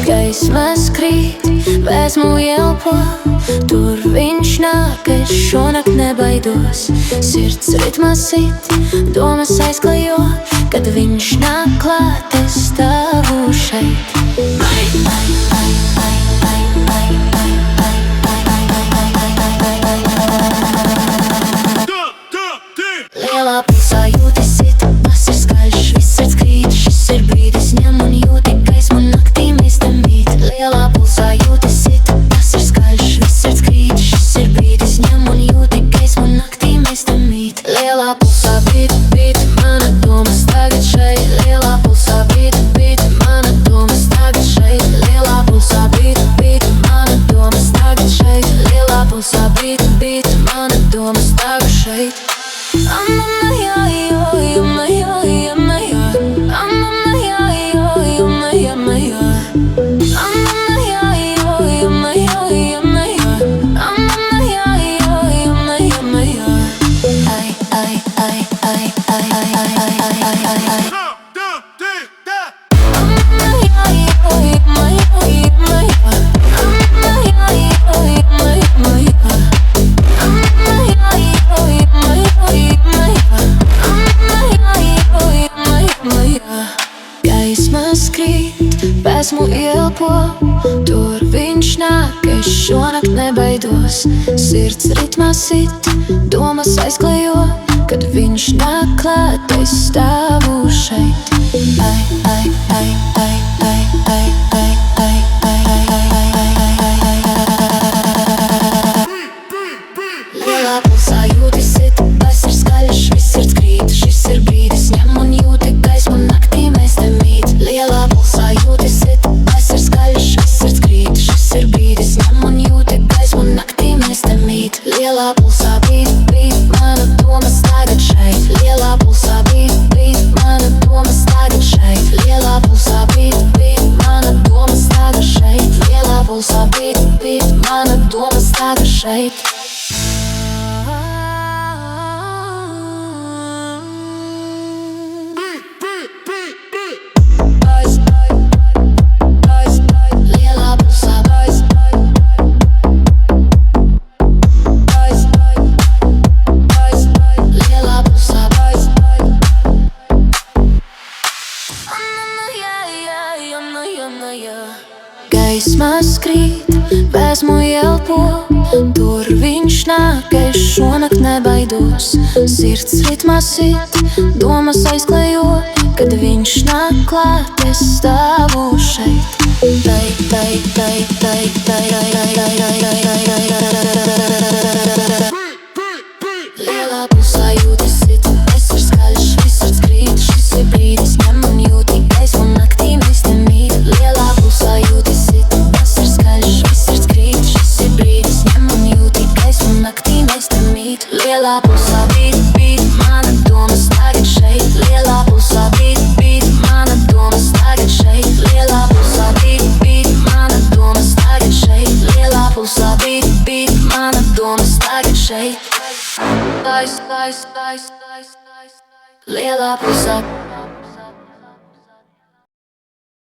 Gaismas krīt, vēsmu elpo, tur viņš nāk, es šonakt nebaidos. Sirds ritmā sit, domas aizklajo, kad viņš nāk klāt, es stāvu šeit. Lielā pulsā jūti sit, tas ir skaļš, viss sirds krīt, šis ir brīdis, ņem un jūti gaismu naktī mistam mīt. Lielā pulsā jūti sit, tas ir skaļš, viss sirds krīt, šis ir brīdis, ņem un jūti gaismu naktī mistam mīt. Lielā pulsā bīt, bīt, mana domas tagad šeit. Lielā pulsā bīt, bīt, mana domas tagad šeit. Lielā pulsā bīt, bīt, mana domas tagad šeit. Lielā pulsā bīt, bīt, mana domas tagad šeit. Gaismas krīt, vēsmu elpo, tur viņš nāk, es šonakt nebaidos. Sirds ritmā sit, domas aizklajo, kad viņš nāk klāt, es stāvu šeit. Lielā pulsā jūti sit, tas ir skaļš, viss sirds krīt, šis ir brīdis, ņem un jūti gaismu naktī mēs te mīt. Lielā pulsā jūti sit, tas ir skaļš, viss sirds krīt, šis ir brīdis, ņem un jūti gaismu naktī mēs te mīt. Lielā pulsā bīt, bīt, mana domas tagad šeit. Lielā pulsā bīt, bīt, mana domas tagad šeit. Lielā pulsā bīt, bīt, mana domas tagad šeit. Lielā pulsā bīt, bīt, mana domas tagad šeit. Gaismas krīt, vēsmu elpo, tur viņš nāk, es šonakt nebaidos. Sirds ritmā sit, domas aizklajo, kad viņš nāk klāt, es stāvu šeit. Lielā pulsā jūti sit, tas ir skaļš, viss sirds krīt, šis ir brīdis, ņem un jūti gaismu naktī mēs te mīt. Lielā pulsā jūti sit, tas ir skaļš, viss sirds krīt, šis ir brīdis, ņem un jūti gaismu naktī mēs te mīt. Lielā pulsā bīt, bīt, mana domas tagad šeit. Lielā pulsā bīt, bīt, mana domas tagad šeit. Lielā pulsā bīt, bīt, mana domas tagad šeit. Lielā pulsā bīt, bīt, mana domas tagad šeit. Lielā pulsā